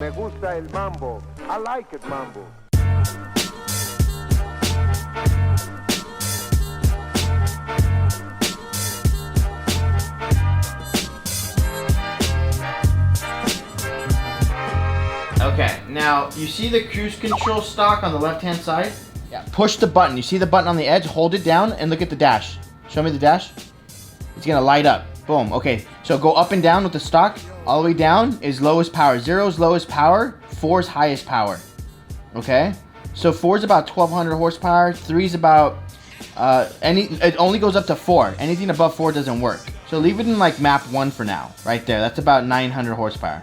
Me gusta el mambo. I like it, mambo. Okay, now you see the cruise control stock on the left-hand side? Yeah. Push the button. You see the button on the edge? Hold it down and look at the dash. Show me the dash. It's gonna light up. Boom. Okay, so go up and down with the stock. All the way down is lowest power. 0 is lowest power. 4 is highest power. Okay? So 4 is about 1200 horsepower. 3 is about it only goes up to 4. Anything above 4 doesn't work. So leave it in like map 1 for now. Right there. That's about 900 horsepower.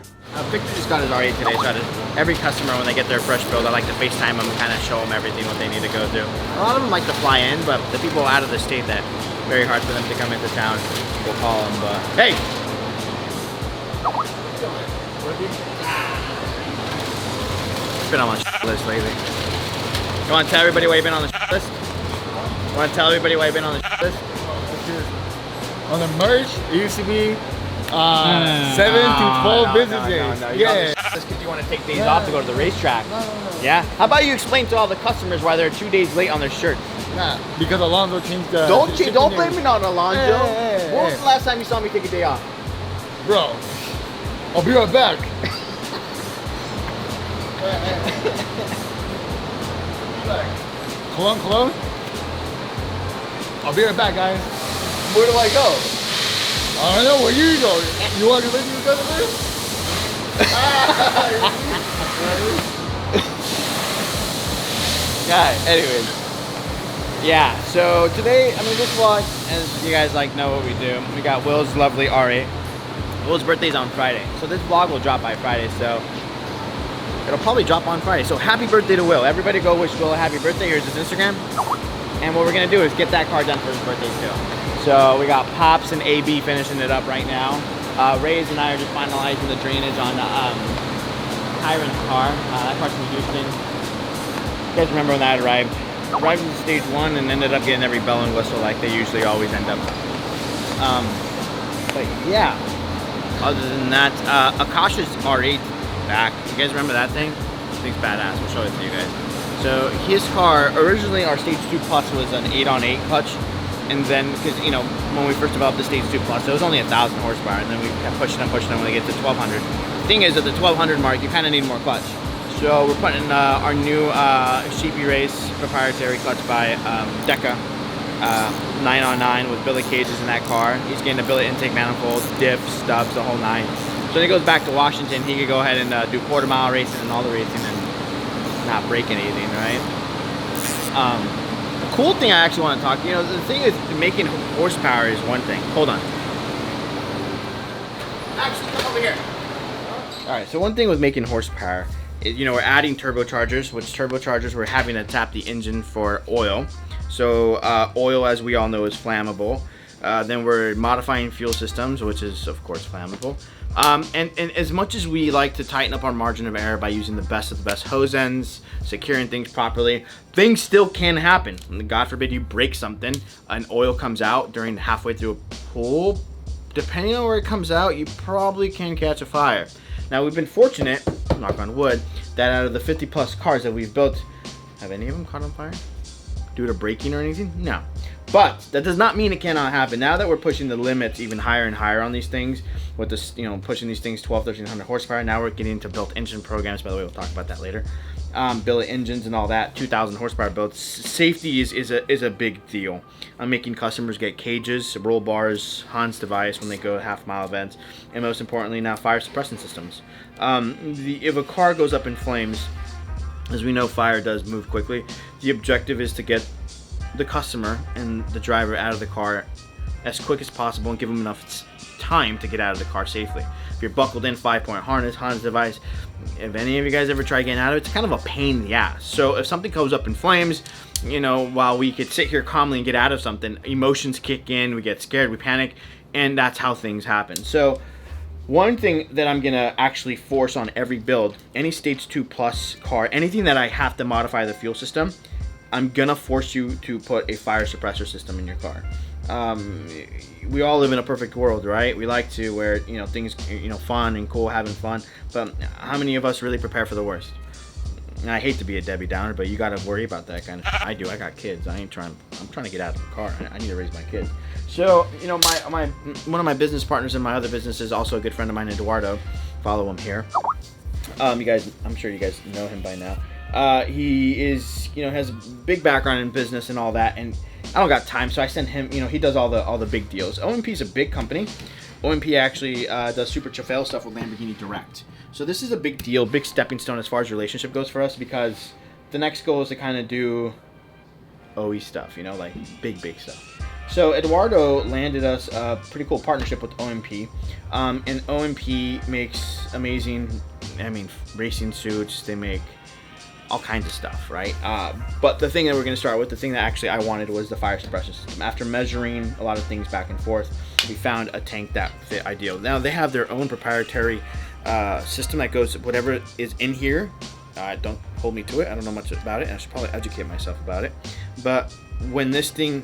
Victor just got his R8 today, so every customer, when they get their fresh build, I like to FaceTime them and kind of show them everything, what they need to go through. A lot of them like to fly in, but the people out of the state that very hard for them to come into town, we'll call them, but hey! Been on my list lately. You want to tell everybody why you've been on the list? You want to tell everybody why you've been on the list? On the merch, it used to be 7 to 12 business days. Yeah. Just because you want to take days off to go to the racetrack. Yeah? How about you explain to all the customers why they're 2 days late on their shirt? Nah, because Alonso changed the... Don't blame me on Alonso. When was the last time you saw me take a day off? Bro, I'll be right back. Cologne? I'll be right back, guys. Where do I go? I don't know, where you go? You want to listen to the customer? Yeah, anyways. Yeah, so today, I mean, this vlog, as you guys know what we do, we got Will's lovely R8. Will's birthday's on Friday, so this vlog will drop by Friday, so it'll probably drop on Friday. So happy birthday to Will. Everybody go wish Will a happy birthday. Here's his Instagram. And what we're gonna do is get that car done for his birthday too. So we got Pops and AB finishing it up right now. Reyes and I are just finalizing the drainage on Hiram's car. That car's from Houston. You guys remember when that arrived? Arrived in stage 1 and ended up getting every bell and whistle like they usually always end up. But yeah, other than that, Akasha's R8 back. You guys remember that thing? This thing's badass. We'll show it to you guys. So his car, originally our stage 2 plus was an 8-on-8 clutch. And then, because, you know, when we first developed the Stage 2 Plus, it was only 1,000 horsepower, and then we kept pushing them when they get to 1,200. The thing is, at the 1,200 mark, you kind of need more clutch. So we're putting our new Sheepeyrace proprietary clutch by Deca, 9-on-9 with billet cages in that car. He's getting a billet intake manifold, diffs, stubs, the whole 9. So when he goes back to Washington, he could go ahead and do quarter-mile racing and all the racing and not break anything, right? Cool thing I actually want to talk, the thing is, making horsepower is one thing. Hold on. Actually, come over here. Alright, so one thing with making horsepower is, we're adding turbochargers, which turbochargers we're having to tap the engine for oil. So oil, as we all know, is flammable. Then we're modifying fuel systems, which is, of course, flammable. And as much as we like to tighten up our margin of error by using the best of the best hose ends, securing things properly, things still can happen. God forbid you break something, and oil comes out during halfway through a pull. Depending on where it comes out, you probably can catch a fire. Now, we've been fortunate, knock on wood, that out of the 50 plus cars that we've built, have any of them caught on fire? Due to braking or anything? No. But that does not mean it cannot happen. Now that we're pushing the limits even higher and higher on these things, with this, pushing these things 1,1300 horsepower, now we're getting into built engine programs. By the way, we'll talk about that later. Billet engines and all that, 2,000 horsepower builds. Safety is a big deal. I'm making customers get cages, roll bars, Hans device when they go half-mile events, and most importantly now, fire suppression systems. If a car goes up in flames, as we know, fire does move quickly. The objective is to get the customer and the driver out of the car as quick as possible and give them enough time to get out of the car safely. If you're buckled in, 5-point harness, Hans device, if any of you guys ever try getting out of it, it's kind of a pain in the ass. So if something goes up in flames, while we could sit here calmly and get out of something, emotions kick in, we get scared, we panic, and that's how things happen. So one thing that I'm gonna actually force on every build, any Stage 2 Plus car, anything that I have to modify the fuel system, I'm gonna force you to put a fire suppressor system in your car. we all live in a perfect world, right? We like to where, you know, things, you know, fun and cool, having fun. But how many of us really prepare for the worst? And I hate to be a Debbie Downer, but you got to worry about that kind of shit. I do. I got kids. I'm trying to get out of the car. I need to raise my kids. So, you know, one of my business partners in my other business is also a good friend of mine, Eduardo. Follow him here. You guys, I'm sure you guys know him by now. He is, you know, has a big background in business and all that, and I don't got time, so I send him, you know, he does all the big deals. OMP is a big company. OMP actually does super chauffeur stuff with Lamborghini Direct. So this is a big deal, big stepping stone as far as relationship goes for us, because the next goal is to kind of do OE stuff, you know, like big stuff. So Eduardo landed us a pretty cool partnership with OMP, and OMP makes amazing, I mean, racing suits. They make all kinds of stuff, right? But the thing that we're going to start with, the thing that actually I wanted, was the fire suppression system. After measuring a lot of things back and forth, we found a tank that fit ideal. Now they have their own proprietary system that goes, whatever is in here, don't hold me to it, I don't know much about it, and I should probably educate myself about it. But when this thing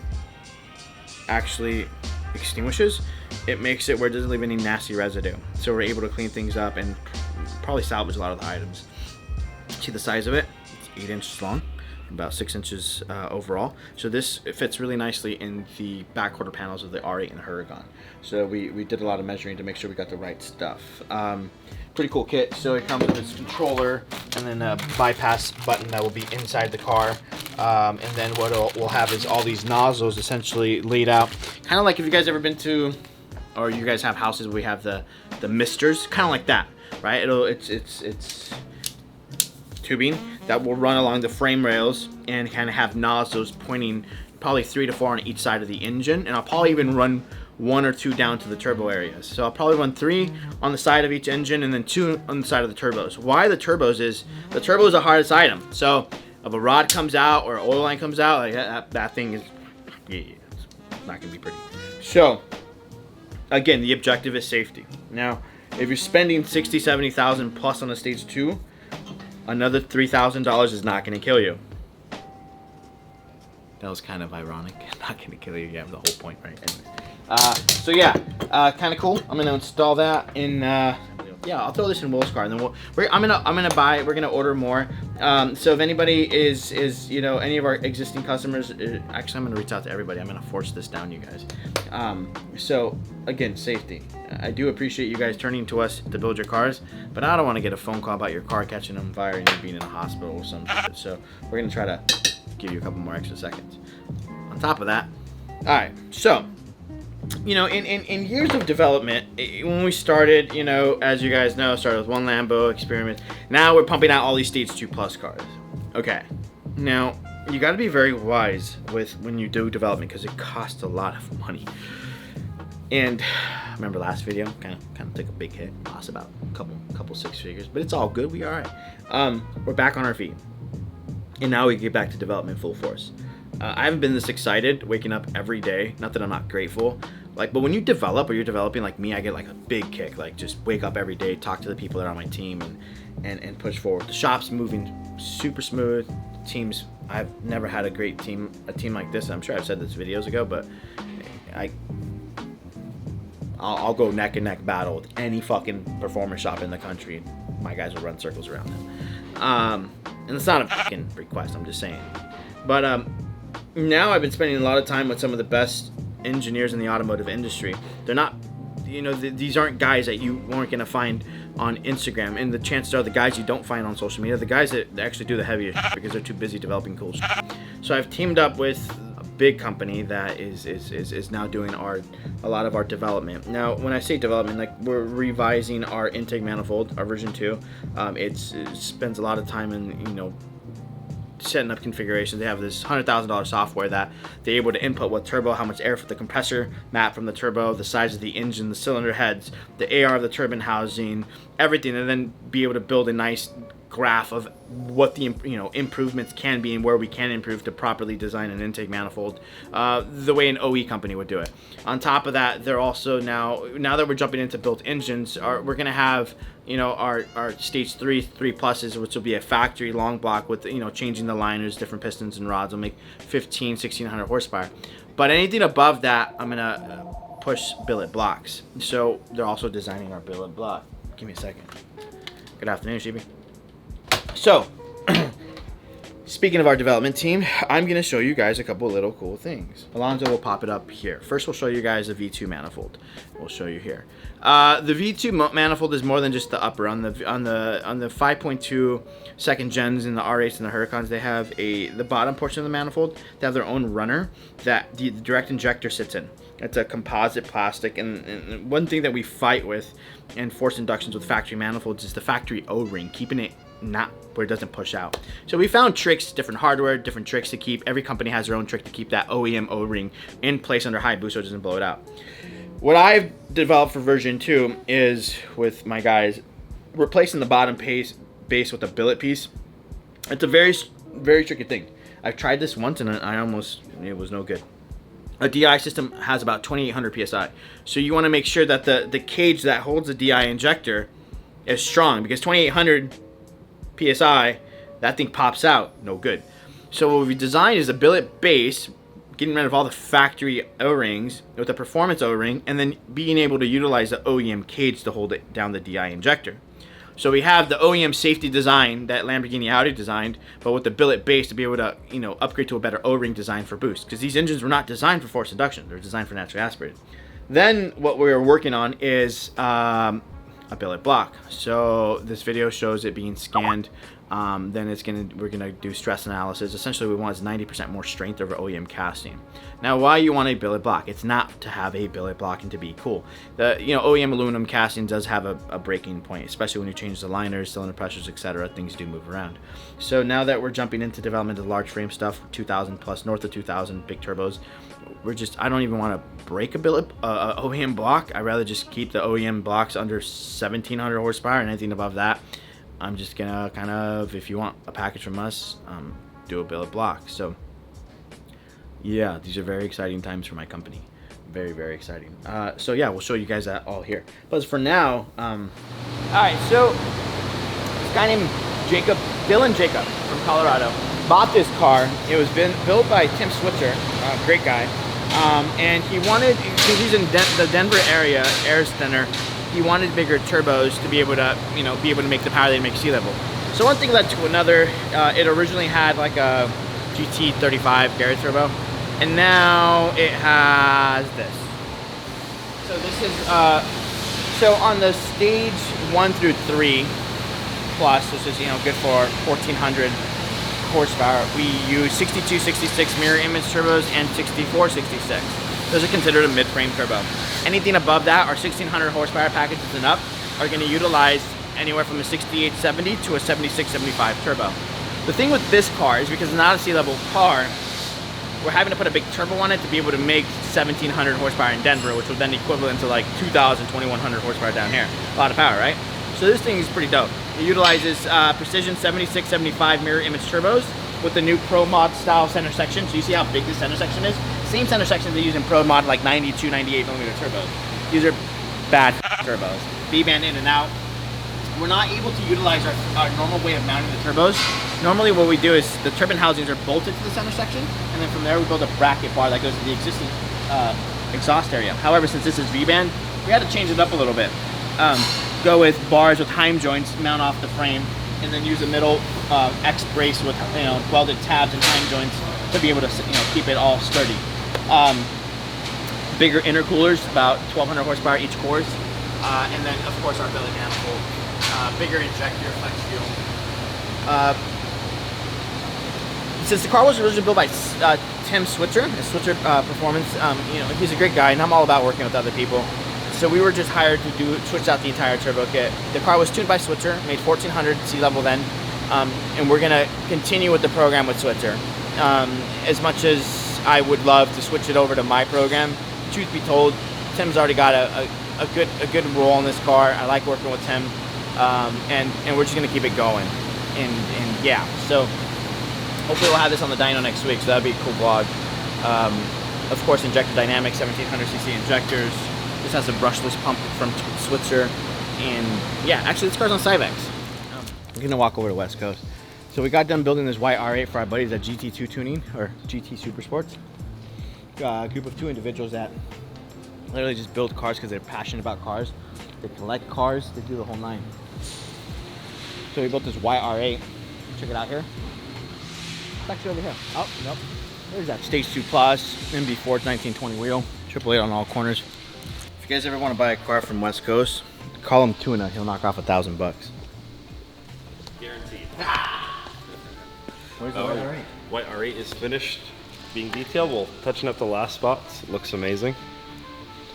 actually extinguishes, it makes it where it doesn't leave any nasty residue. So we're able to clean things up and probably salvage a lot of the items. See the size of it? It's 8 inches long, about 6 inches overall. So this, it fits really nicely in the back quarter panels of the R8 and Huracan. So we did a lot of measuring to make sure we got the right stuff. Pretty cool kit. So it comes with its controller and then a bypass button that will be inside the car. And then what we'll have is all these nozzles essentially laid out, kind of like if you guys ever been to, or you guys have houses where we have the misters, kind of like that, right? It's tubing that will run along the frame rails and kind of have nozzles pointing probably 3 to 4 on each side of the engine, and I'll probably even run 1 or 2 down to the turbo areas. So I'll probably run 3 on the side of each engine and then 2 on the side of the turbos. Why the turbos is, the turbo is the hardest item. So if a rod comes out or an oil line comes out, like that thing is, yeah, it's not gonna be pretty. So again, the objective is safety. Now, if you're spending 60, 70,000 plus on a stage 2, another $3,000 is not going to kill you. That was kind of ironic. Not going to kill you. Yeah, the whole point, right? Anyways. So yeah, kind of cool. I'm going to install that in. Yeah, I'll throw this in Will's car, and then I'm gonna buy. We're gonna order more. So if anybody is you know, any of our existing customers, actually I'm gonna reach out to everybody. I'm gonna force this down, you guys. So again, safety. I do appreciate you guys turning to us to build your cars, but I don't want to get a phone call about your car catching on fire and you being in a hospital or some shit. So we're gonna try to give you a couple more extra seconds. On top of that, all right. So, you know, in years of development, when we started, you know, as you guys know, started with one Lambo experiment. Now we're pumping out all these Stage 2 Plus cars. Okay, now you got to be very wise with when you do development, because it costs a lot of money. And remember last video, kind of took a big hit, lost about a couple 6 figures, but it's all good. We all right. We're back on our feet, and now we get back to development full force. I haven't been this excited waking up every day. Not that I'm not grateful, like, but when you develop or you're developing like me, I get like a big kick. Like, just wake up every day, talk to the people that are on my team, and push forward. The shop's moving super smooth. Teams, I've never had a team like this. I'm sure I've said this videos ago, but I'll go neck and neck battle with any fucking performance shop in the country. My guys will run circles around them. And it's not a fucking request, I'm just saying. But now I've been spending a lot of time with some of the best engineers in the automotive industry. They're not, you know, these aren't guys that you weren't going to find on Instagram, and the chances are the guys you don't find on social media, the guys that actually do the heaviest shit because they're too busy developing cool shit. So I've teamed up with a big company that is now doing a lot of our development. Now, when I say development, like, we're revising our intake manifold, our version 2. It spends a lot of time in, you know, setting up configurations. They have this $100,000 software that they're able to input what turbo, how much air for the compressor, map from the turbo, the size of the engine, the cylinder heads, the AR of the turbine housing, everything, and then be able to build a nice graph of what the improvements can be and where we can improve to properly design an intake manifold the way an OE company would do it. On top of that, they're also now that we're jumping into built engines, we're gonna have our stage 3 pluses, which will be a factory long block with changing the liners, different pistons and rods, will make 1600 horsepower. But anything above that, I'm gonna push billet blocks. So they're also designing our billet block. Give me a second. Good afternoon, Sheepey. So, speaking of our development team, I'm going to show you guys a couple of little cool things. Alonzo will pop it up here. First, we'll show you guys a V2 manifold. We'll show you here. The V2 manifold is more than just the upper. On the 5.2 second gens in the R8s and the Huracans, they have the bottom portion of the manifold. They have their own runner that the direct injector sits in. It's a composite plastic, and one thing that we fight with in forced inductions with factory manifolds is the factory O-ring, keeping it not where it doesn't push out. So we found tricks, different hardware, different tricks to keep. Every company has their own trick to keep that OEM O-ring in place under high boost so it doesn't blow it out. What I've developed for version 2 is, with my guys, replacing the bottom base with a billet piece. It's a very, very tricky thing. I've tried this once and it was no good. A DI system has about 2800 psi, so you want to make sure that the cage that holds the DI injector is strong, because 2800 psi, that thing pops out, no good. So what we designed is a billet base, getting rid of all the factory O-rings with a performance O-ring, and then being able to utilize the OEM cage to hold it down the DI injector. So we have the OEM safety design that Lamborghini Audi designed, but with the billet base to be able to, upgrade to a better O-ring design for boost. Because these engines were not designed for forced induction; they're designed for naturally aspirated. Then what we're working on is a billet block. So this video shows it being scanned. Then we're gonna do stress analysis. Essentially, we want is 90% more strength over OEM casting. Now, why you want a billet block? It's not to have a billet block and to be cool. The OEM aluminum casting does have a breaking point, especially when you change the liners, cylinder pressures, etc. Things do move around. So now that we're jumping into development of large frame stuff, 2,000 plus, north of 2,000 big turbos, I don't even want to break a billet OEM block. I'd rather just keep the OEM blocks under 1,700 horsepower, and anything above that, I'm just gonna kind of, if you want a package from us, do a billet block. So yeah, these are very exciting times for my company. Very, very exciting. So yeah, we'll show you guys that all here. But for now, all right, so this guy named Dylan Jacob from Colorado bought this car. It was built by Tim Switzer, great guy. And he wanted, because he's in the Denver area, air center, he wanted bigger turbos to be able to make the power they make sea level. So one thing led to another. It originally had like a GT35 Garrett turbo, and now it has this. So this is so on the stage 1 through 3 plus, which is good for 1,400 horsepower. We use 6266 mirror image turbos and 6466. Those are considered a mid-frame turbo. Anything above that, our 1,600 horsepower packages and up, are going to utilize anywhere from a 6870 to a 7675 turbo. The thing with this car is, because it's not a sea-level car, we're having to put a big turbo on it to be able to make 1,700 horsepower in Denver, which would then equivalent to like 2,000, 2,100 horsepower down here. A lot of power, right? So this thing is pretty dope. It utilizes precision 7675 mirror image turbos with the new Pro Mod style center section. So you see how big this center section is? Same center section they use in Pro Mod, like 92, 98 millimeter turbos. These are bad turbos. V-band in and out. We're not able to utilize our normal way of mounting the turbos. Normally what we do is the turbine housings are bolted to the center section, and then from there we build a bracket bar that goes to the existing exhaust area. However, since this is V-band, we had to change it up a little bit. Go with bars with Heim joints, mount off the frame, and then use a middle X brace with welded tabs and Heim joints to be able to keep it all sturdy. Bigger intercoolers, about 1,200 horsepower each course, and then of course our belly manifold. Bigger injector, flex fuel. Since the car was originally built by Tim Switzer, Switzer Performance, he's a great guy, and I'm all about working with other people. So we were just hired to switch out the entire turbo kit. The car was tuned by Switzer, made 1,400 sea level then, and we're gonna continue with the program with Switzer. As much as I would love to switch it over to my program, truth be told, Tim's already got a good role in this car. I like working with Tim, and we're just gonna keep it going. And yeah, so hopefully we'll have this on the dyno next week, so that'd be a cool vlog. Of course, injector dynamics, 1700cc injectors. This has a brushless pump from Switzer. And yeah, actually this car's on Cyvex. I'm gonna walk over to West Coast. So we got done building this white R8 for our buddies at GT2 Tuning, or GT Super Sports. A group of 2 individuals that literally just build cars because they're passionate about cars. They collect cars, they do the whole 9. So we built this white R8. Check it out here. It's actually over here. Oh, nope. There's that Stage 2 Plus, MB Ford 1920 wheel, 888 on all corners. If you guys ever want to buy a car from West Coast, call him Tuna. He'll knock off $1,000. Guaranteed. Where's the white R8? White R8 is finished being detailed. We'll touching up the last spots. It looks amazing.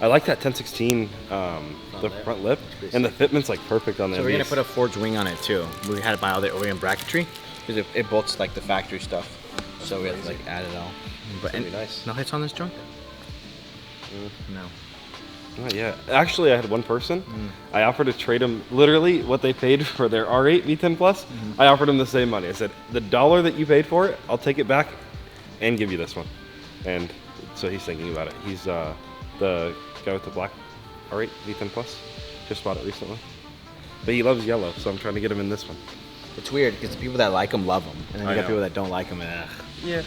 I like that 1016 front lip, and the fitment's like perfect on there. So we're gonna put a forged wing on it too. We had to buy all the OEM bracketry because it bolts like the factory stuff. So we had to like add it all. But nice. No hits on this junk? No. Not yet. Actually, I had one person. I offered to trade them literally what they paid for their R8 V10 Plus. I offered them the same money. I said, the $1 that you paid for it, I'll take it back and give you this one. And so he's thinking about it. He's the guy with the black R8 V10 Plus. Just bought it recently. But he loves yellow, so I'm trying to get him in this one. It's weird because the people that like them love them, and then you got people that don't like them. And yeah.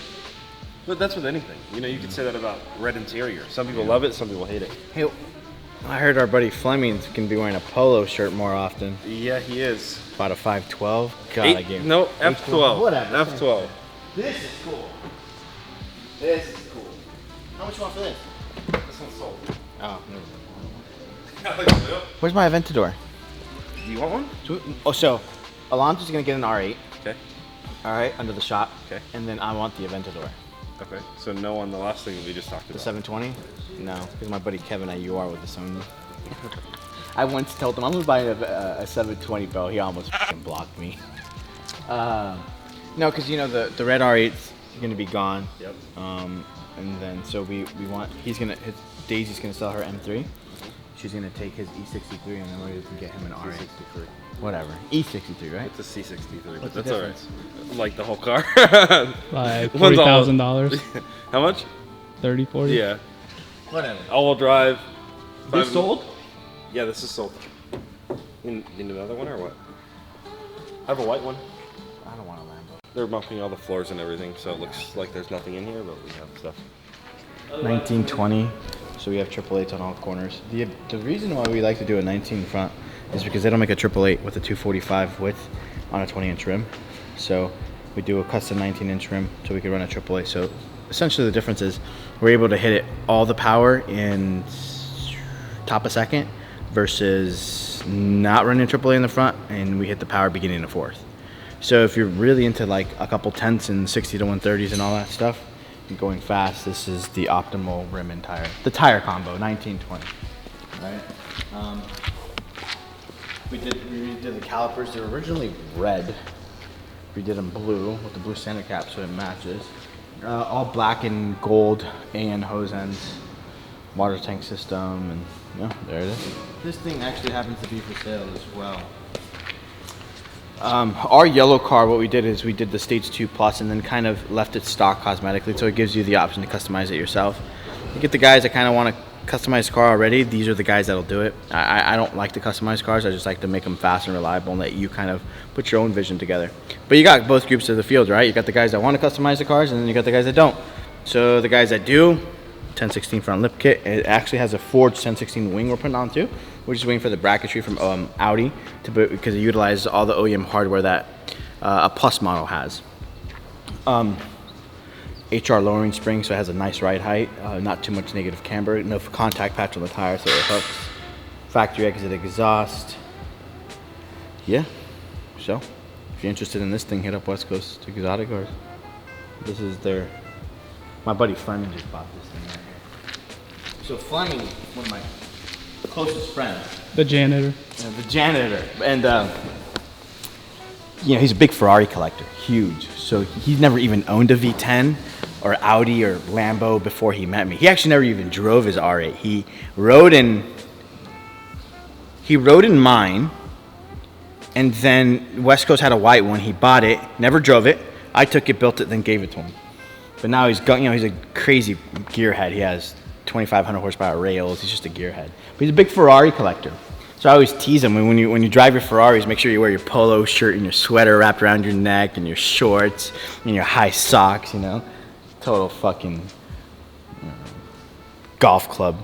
But that's with anything. You know, you could say that about red interior. Some people love it, some people hate it. Hey, I heard our buddy Fleming's gonna be wearing a polo shirt more often. Yeah, he is. About a 512. God, I gave him. No, F12. Whatever. F12. This is cool. This is cool. How much you want for this? This one's sold. Oh, where's my Aventador? Do you want one? Oh, so Alonso's gonna get an R8. Okay. All right, under the shop. Okay. And then I want the Aventador. Okay. So no on the last thing we just talked The about. 720? No, because my buddy Kevin at UR with the Sony. I once told him I'm gonna buy a 720, bro. He almost fucking blocked me. No, because you know the red R8's gonna be gone. Yep. And then so we want Daisy's gonna sell her M3. She's gonna take his E63, and then we can get him an R8. C63. Whatever. E63, right? It's a C63, but What's the that's all difference? right. Like the whole car. Like $40,000. How much? 30, 40? Yeah. Whatever. All-wheel drive. This sold? Yeah, this is sold. You need another one or what? I have a white one. I don't want a Lambo. They're mounting all the floors and everything, so it looks like there's nothing in here, but we have stuff. 1920. So we have 888s on all corners. The reason why we like to do a 19 front is because they don't make a 888 with a 245 width on a 20-inch rim. So we do a custom 19-inch rim so we can run a 888. So essentially the difference is we're able to hit it all the power in top a second versus not running a 888 in the front, and we hit the power beginning of fourth. So if you're really into like a couple tenths and 60 to 130s and all that stuff, and going fast, this is the optimal rim and tire. The tire combo, 1920. Right? We redid the calipers. They were originally red. We did them blue with the blue center cap so it matches. All black and gold and hose ends. Water tank system, and yeah, there it is. This thing actually happens to be for sale as well. Our yellow car, what we did is we did the Stage 2 Plus and then kind of left it stock cosmetically, so it gives you the option to customize it yourself. You get the guys that kind of want to customize the car already, these are the guys that'll do it. I don't like to customize cars, I just like to make them fast and reliable and let you kind of put your own vision together. But you got both groups of the field, right? You got the guys that want to customize the cars, and then you got the guys that don't. So the guys that do, 1016 front lip kit, it actually has a forged 1016 wing we're putting on too. We're just waiting for the bracketry from Audi because it utilizes all the OEM hardware that a Plus model has. HR lowering spring, so it has a nice ride height, not too much negative camber, no contact patch on the tire, so it helps. Factory exit exhaust. Yeah, so if you're interested in this thing, hit up West Coast Exotic Cars. This is my buddy Fleming just bought this thing right here. So Fleming, one of my closest friends. The janitor. The janitor. And, you know, he's a big Ferrari collector, huge. So he's never even owned a V10 or Audi or Lambo before he met me. He actually never even drove his R8. He rode in mine, And then West Coast had a white one. He bought it, never drove it. I took it, built it, then gave it to him. But now he's got, he's a crazy gearhead. He has 2,500 horsepower rails. He's just a gearhead. But he's a big Ferrari collector. So I always tease him when you drive your Ferraris, make sure you wear your polo shirt and your sweater wrapped around your neck and your shorts and your high socks, Total fucking golf club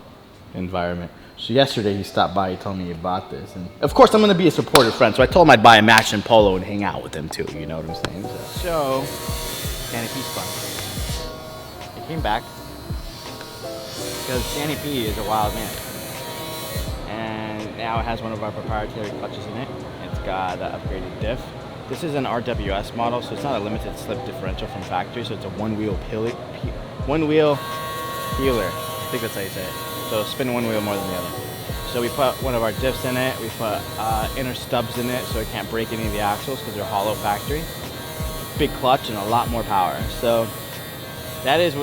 environment. So yesterday he stopped by, he told me he bought this. And of course I'm gonna be a supportive friend, so I told him I'd buy a matching polo and hang out with him too, you know what I'm saying? So, Danny P's fun. He came back because Danny P is a wild man. And now it has one of our proprietary clutches in it. It's got an upgraded diff. This is an RWS model, so it's not a limited slip differential from factory, so it's a one-wheel peeler. I think that's how you say it. So spin one wheel more than the other. So we put one of our diffs in it. We put inner stubs in it so it can't break any of the axles because they're hollow factory. Big clutch and a lot more power. So that is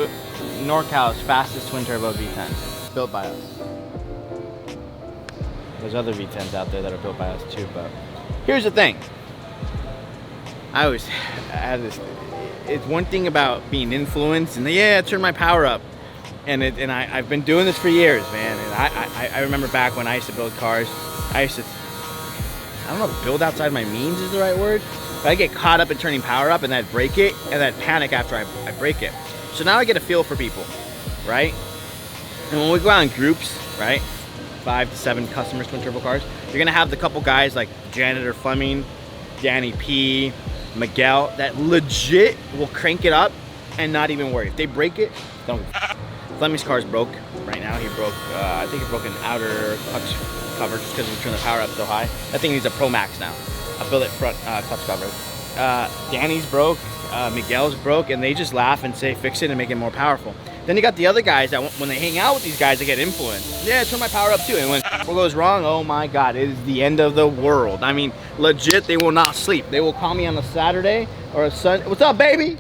NorCal's fastest twin turbo V10, built by us. There's other V10s out there that are built by us too, but here's the thing. I had this. It's one thing about being influenced, and turn my power up. I've been doing this for years, man. And I remember back when I used to build cars. I don't know if build outside my means is the right word, but I get caught up in turning power up and then I'd break it and then panic after I break it. So now I get a feel for people, right? And when we go out in groups, right, 5 to 7 customers, twin turbo cars, you're gonna have the couple guys like Janitor Fleming, Danny P, Miguel that legit will crank it up and not even worry. If they break it, don't. Fleming's car's broke right now. He broke, I think he broke an outer clutch cover just because we turned the power up so high. That thing needs a Pro Max now, a billet front clutch cover. Danny's broke, Miguel's broke, and they just laugh and say fix it and make it more powerful. Then you got the other guys that when they hang out with these guys, they get influenced. Yeah, turn my power up too. And when what goes wrong, oh my God, it is the end of the world. I mean, legit, they will not sleep. They will call me on a Saturday or a Sunday. What's up, baby?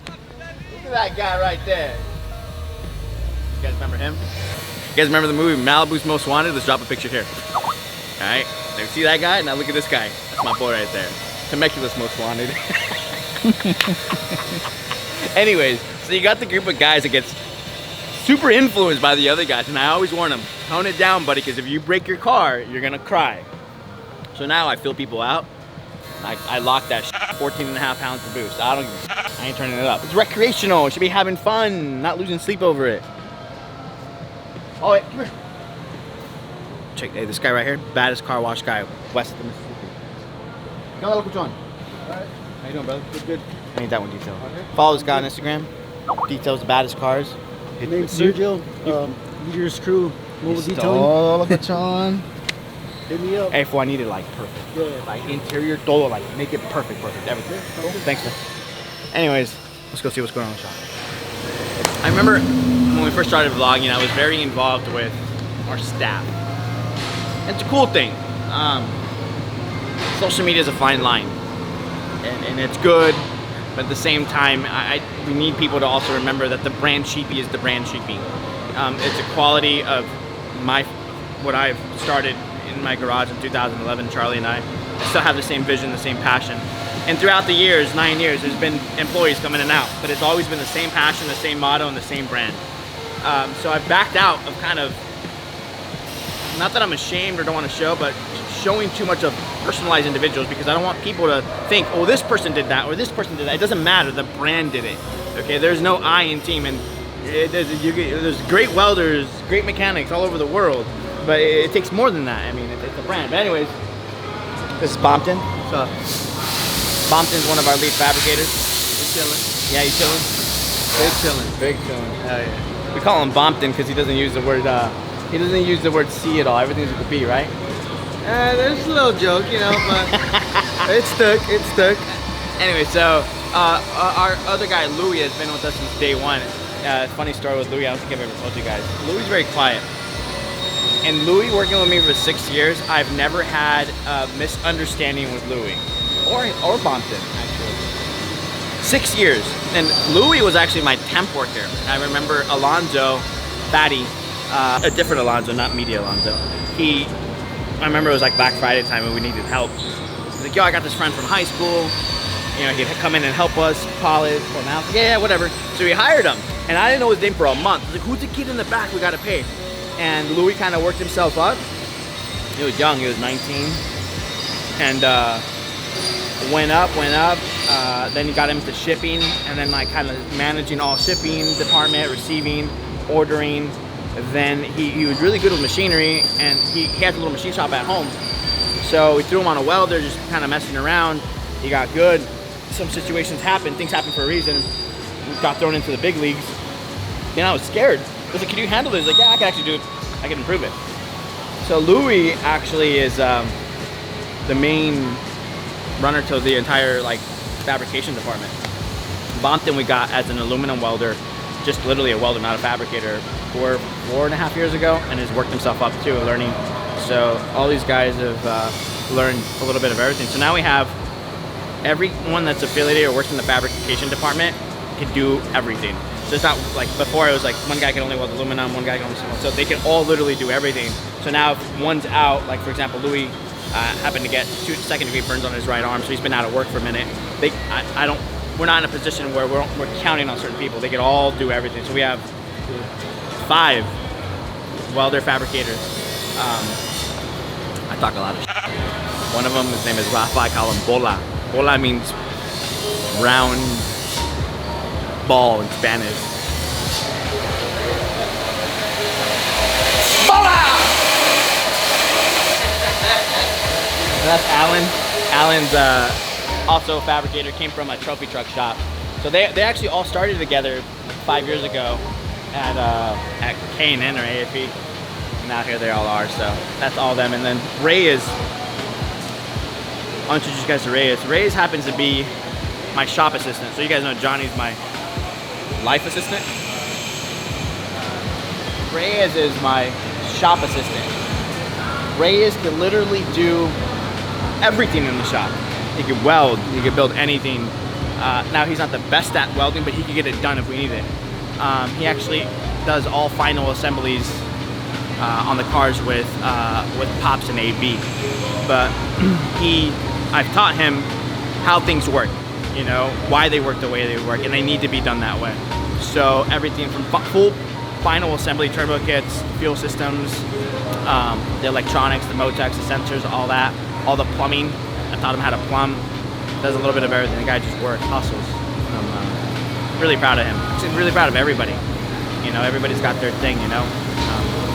Look at that guy right there. You guys remember him? You guys remember the movie Malibu's Most Wanted? Let's drop a picture here. All right, now see that guy? Now look at this guy. That's my boy right there. Temecula's Most Wanted. Anyways, so you got the group of guys that gets super influenced by the other guys, and I always warn them, tone it down, buddy, because if you break your car, you're gonna cry. So now I fill people out. I lock that 14.5 pounds of boost. I ain't turning it up. It's recreational. It should be having fun, not losing sleep over it. Oh, wait, come here. Check, hey, this guy right here, baddest car wash guy west of the Mississippi. Hola, Locuchon. Alright. How you doing, brother? Good, good. I need that one detailed. Okay. Follow this guy on Instagram. Details the baddest cars. Name's Sergio. Leader's Crew. Mobile detailing. Hola, Locuchon. Hit me up. Hey, fool, I need it like perfect. Yeah. Like interior, todo, like make it perfect, everything. Cool. Thanks, man. Anyways, let's go see what's going on in the shop. I remember when we first started vlogging, I was very involved with our staff. It's a cool thing. Social media is a fine line, and it's good, but at the same time, we need people to also remember that the brand Sheepey is the brand Sheepey. It's a quality of what I've started in my garage in 2011, Charlie and I still have the same vision, the same passion. And throughout the years, 9 years, there's been employees coming in and out, but it's always been the same passion, the same motto, and the same brand. So I've backed out of kind of, not that I'm ashamed or don't want to show, but showing too much of personalized individuals, because I don't want people to think, oh, this person did that or this person did that. It doesn't matter, the brand did it. Okay, there's no I in team, and there's great welders, great mechanics all over the world, but it takes more than that. I mean, it's a brand. But anyways, this is Bompton. So Bompton's one of our lead fabricators. He's chilling. Yeah, he's chilling. Big chilling. Big chilling. Hell yeah. We call him Bompton because he doesn't use the word. He doesn't use the word C at all. Everything's with a B, right? There's a little joke, you know, but it stuck. It stuck. Anyway, so our other guy Louis has been with us since day one. Funny story with Louis. I don't think I've ever told you guys. Louis is very quiet. And Louis working with me for 6 years, I've never had a misunderstanding with Louis. Or Bompton, actually. 6 years. And Louis was actually my temp worker. I remember Alonzo, Fatty, a different Alonzo, not media Alonzo. I remember it was like Black Friday time and we needed help. He's like, like, yo, I got this friend from high school. You know, he'd come in and help us polish. Well, now, yeah, whatever. So we hired him, and I didn't know his name for a month. I was like, who's the kid in the back we gotta pay? And Louis kind of worked himself up. He was young, he was 19. And went up. Then he got into shipping, and then like kind of managing all shipping department, receiving, ordering. Then he was really good with machinery, and he has a little machine shop at home. So we threw him on a welder, just kind of messing around. He got good. Some situations happen, things happen for a reason. We got thrown into the big leagues. And I was scared. I was like, can you handle it? He's like, yeah, I can actually do it. I can improve it. So Louis actually is the main runner to the entire like fabrication department. Bompton we got as an aluminum welder, just literally a welder, not a fabricator, 4.5 years ago, and has worked himself up too, learning. So all these guys have learned a little bit of everything. So now we have everyone that's affiliated or works in the fabrication department can do everything. So it's not like before, it was like one guy can only weld aluminum, one guy can only weld, so they can all literally do everything. So now if one's out, like for example, Louis happened to get 2 second-degree burns on his right arm, so he's been out of work for a minute. We're not in a position where we're counting on certain people. They can all do everything. So we have 5 welder fabricators. I talk a lot of shit. One of them, his name is Rafa. I call him Bola. Bola means round ball in Spanish. Bola! And that's Alan. Alan's also a fabricator, came from a trophy truck shop. So they actually all started together 5 years ago at K&N or AFP. And now here they all are, so that's all them. And then Reyes, I'll introduce you guys to Reyes. Reyes happens to be my shop assistant. So you guys know Johnny's my life assistant. Reyes is my shop assistant. Reyes can literally do everything in the shop. He can weld, he can build anything. Now he's not the best at welding, but he can get it done if we need it. He actually does all final assemblies on the cars with Pops and AB. But I've taught him how things work, you know, why they work the way they work, and they need to be done that way. So everything from full final assembly, turbo kits, fuel systems, the electronics, the motecs, the sensors, all that, all the plumbing. I taught him how to plumb. Does a little bit of everything. The guy just works, hustles. I'm really proud of him. Actually, really proud of everybody. You know, everybody's got their thing, you know.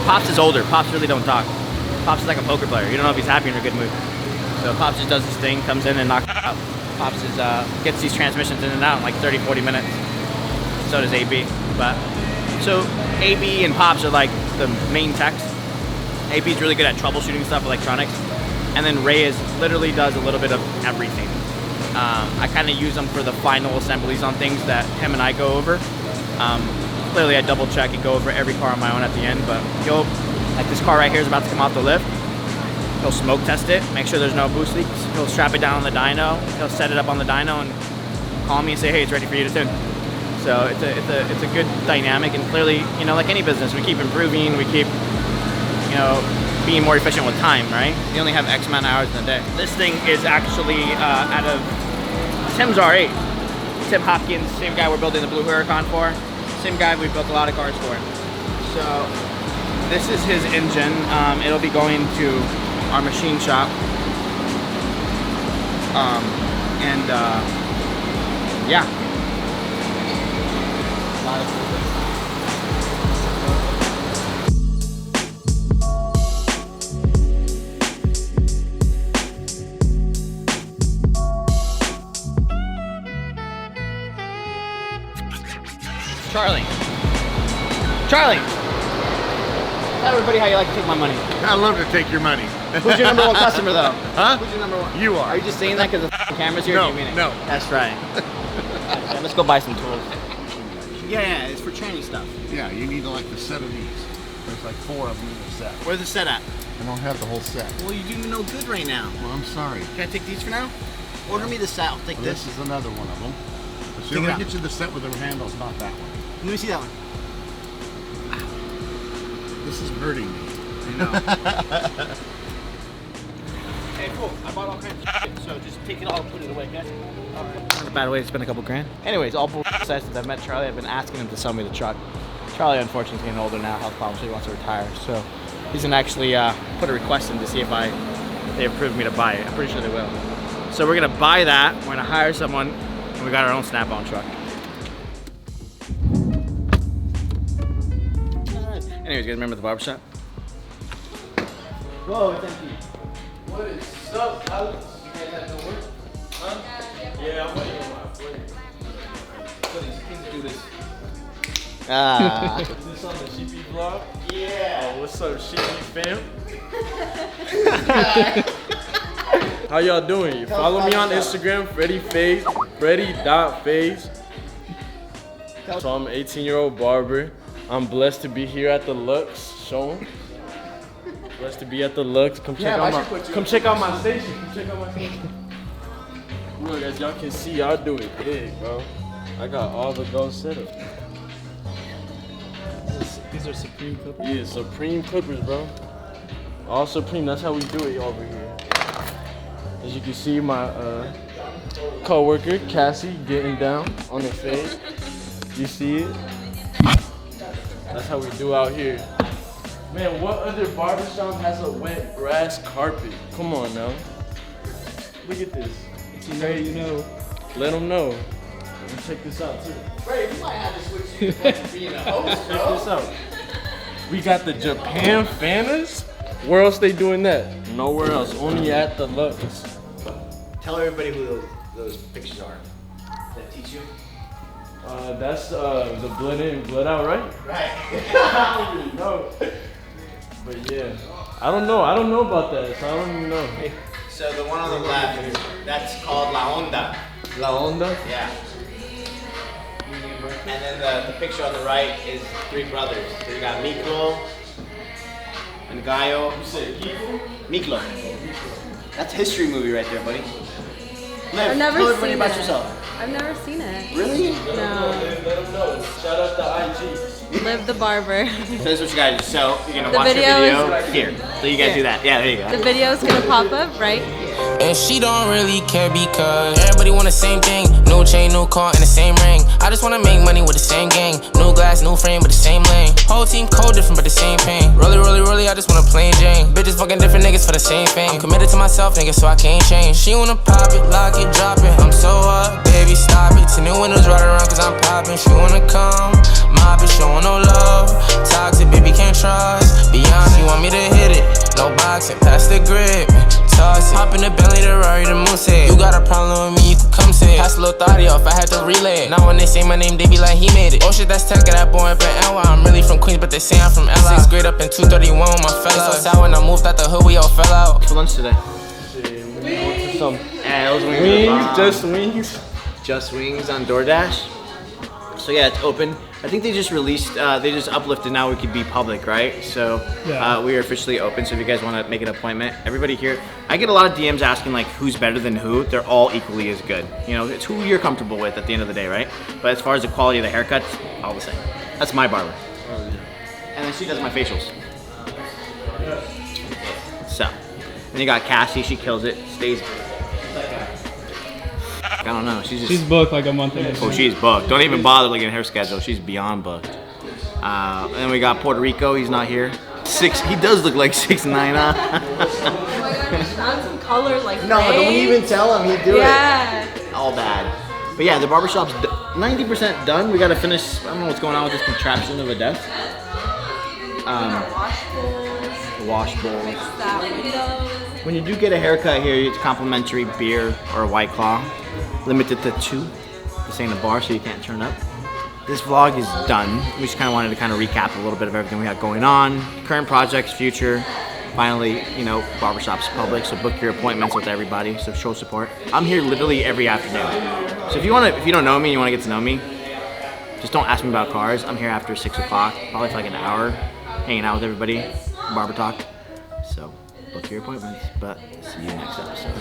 Pops is older. Pops really don't talk. Pops is like a poker player. You don't know if he's happy or in a good mood. So Pops just does his thing, comes in and knocks it out. Pops is, gets these transmissions in and out in like 30, 40 minutes. So does AB. But so AB and Pops are like the main techs. AB's really good at troubleshooting stuff, electronics. And then Reyes literally does a little bit of everything. I kind of use him for the final assemblies on things that him and I go over. Clearly I double check and go over every car on my own at the end, but like this car right here is about to come off the lift. He'll smoke test it, make sure there's no boost leaks. He'll strap it down on the dyno. He'll set it up on the dyno and call me and say, hey, it's ready for you to tune. So it's a good dynamic, and clearly, you know, like any business, we keep improving, we keep, you know, being more efficient with time, right? You only have X amount of hours in a day. This thing is actually out of Tim's R8. Tim Hopkins, same guy we're building the Blue Huracan for. Same guy we've built a lot of cars for. So this is his engine. It'll be going to our machine shop. Yeah. A lot of Charlie. Charlie! Tell everybody how you like to take my money. I love to take your money. Who's your number one customer, though? Huh? Who's your number one? You are. Are you just saying that because the camera's here? No, or do you mean it? no. That's right. Okay, let's go buy some tools. Yeah, it's for training stuff. Yeah, you need like the set of these. There's like 4 of them in the set. Where's the set at? I don't have the whole set. Well, you do no good right now. Well, I'm sorry. Can I take these for now? Order me the set. I'll take Well, this is another one of them. But see, Take it I'm out. gonna get you the set with the handles, not that one. Let me see that one. This is hurting me. I know. Hey, cool. I bought all kinds of shit, so just take it all and put it away, okay? Not a bad way to spend a couple grand. Anyways, all bullshit aside, since I've met Charlie, I've been asking him to sell me the truck. Charlie, unfortunately, is getting older now, health problems, so he wants to retire. So he's gonna actually put a request in to see if they approve me to buy it. I'm pretty sure they will. So we're gonna buy that. We're gonna hire someone, and we got our own snap-on truck. Anyways, you guys remember the barbershop? Whoa, it's empty. What is up, Alex? You guys have no work? Huh? Yeah, I'm waiting on my friend. So these kids do this. Ah. Is this on the Sheepey vlog? Yeah. Oh, what's up, Sheepey fam? How y'all doing? You follow me on Instagram, Freddy.Faze. So I'm an 18-year-old barber. I'm blessed to be here at the Luxx showing. Blessed to be at the Luxx. Come check out my station. Come check out my station. Look, as y'all can see, y'all do it big, bro. I got all the gold set up. These are Supreme Clippers? Yeah, Supreme Clippers, bro. All Supreme, that's how we do it over here. As you can see, my co-worker, Cassie, getting down on the face. You see it? That's how we do out here. Man, what other barbershop has a wet grass carpet? Come on now. Look at this. You know, you know. Let them know. And check this out too. Ray, we might have to switch you from being a host, Check this out. We got the Japan Fanas. Where else they doing that? Nowhere else. Only at the Luxx. Tell everybody who those pictures are. Does that teach you? That's the blood in, blood out, right? Right. I don't really know. But yeah. I don't know about that, so I don't even know. So the one on the left, that's called La Onda. La Onda? Yeah. And then the picture on the right is three brothers. So you got Miklo and Gaio. You said Kiko? Miklo. That's a history movie right there, buddy. Liv, I've never tell everybody seen about it. yourself. I've never seen it. Really? No. Let them know. Shout out to IG. Live the barber. So this is what you gotta do. So you're gonna The watch your video video is- here. So you guys do that. Yeah, there you The go. video's gonna pop up right. And she don't really care because everybody want the same thing. No chain, no car, and the same ring. I just wanna make money with the same gang. New glass, new frame, but the same lane. Whole team cold, different, but the same pain. Rolly, I just wanna plain Jane. Bitches fucking different niggas for the same thing. I'm committed to myself, nigga, so I can't change. She wanna pop it, lock it, drop it. I'm so up, baby, stop it. 10 new windows right around cause I'm popping. She wanna come, mob it, showing no love. Toxic, baby, can't trust. Be honest, you want me to hit it. No boxing, pass the grip. Toss it. Hop in the Bentley, the Rari, the Moose head. You got a problem with me, you can come say it. Pass a little thotty off, I had to relay it. Now when they say my name, they be like, he made it. Oh shit, that's tech, that boy up in NY. I'm really from Queens, but they say I'm from LA. 6th grade up in 231 with my fella. So sad when I moved out the hood, we all fell out. For lunch today. Some Yeah, those wings. are bomb. just wings. Just Wings on DoorDash. So yeah, it's open. I think they just released, they just uplifted now we could be public, right? So Yeah. we are officially open. So if you guys want to make an appointment, everybody here, I get a lot of DMs asking like who's better than who. They're all equally as good. You know, it's who you're comfortable with at the end of the day, right? But as far as the quality of the haircuts, all the same. That's my barber. And then she does my facials. So, then you got Cassie, she kills it, stays. I don't know, She's booked like a month in Oh, advance. she's booked. Don't even bother looking at her schedule. She's beyond booked. And then we got Puerto Rico. He's not here. He does look like 6'9", huh? Oh my god, just found some color like No, gray. don't even tell him. He'd do Yeah. it. All bad. But yeah, the barbershop's 90% done. We got to finish. I don't know what's going on with this contraption of a desk. Wash bowls. Wash bowl. Fix that window. When you do get a haircut here, it's complimentary beer or a White Claw. Limited to 2. This ain't a bar, so you can't turn up. This vlog is done. We just kind of wanted to kind of recap a little bit of everything we got going on. Current projects, future. Finally, you know, barbershop's public, so book your appointments with everybody, so show support. I'm here literally every afternoon. So if you don't know me and you want to get to know me, just don't ask me about cars. I'm here after 6 o'clock, probably for like an hour, hanging out with everybody, barber talk. So book your appointments, but see you next episode.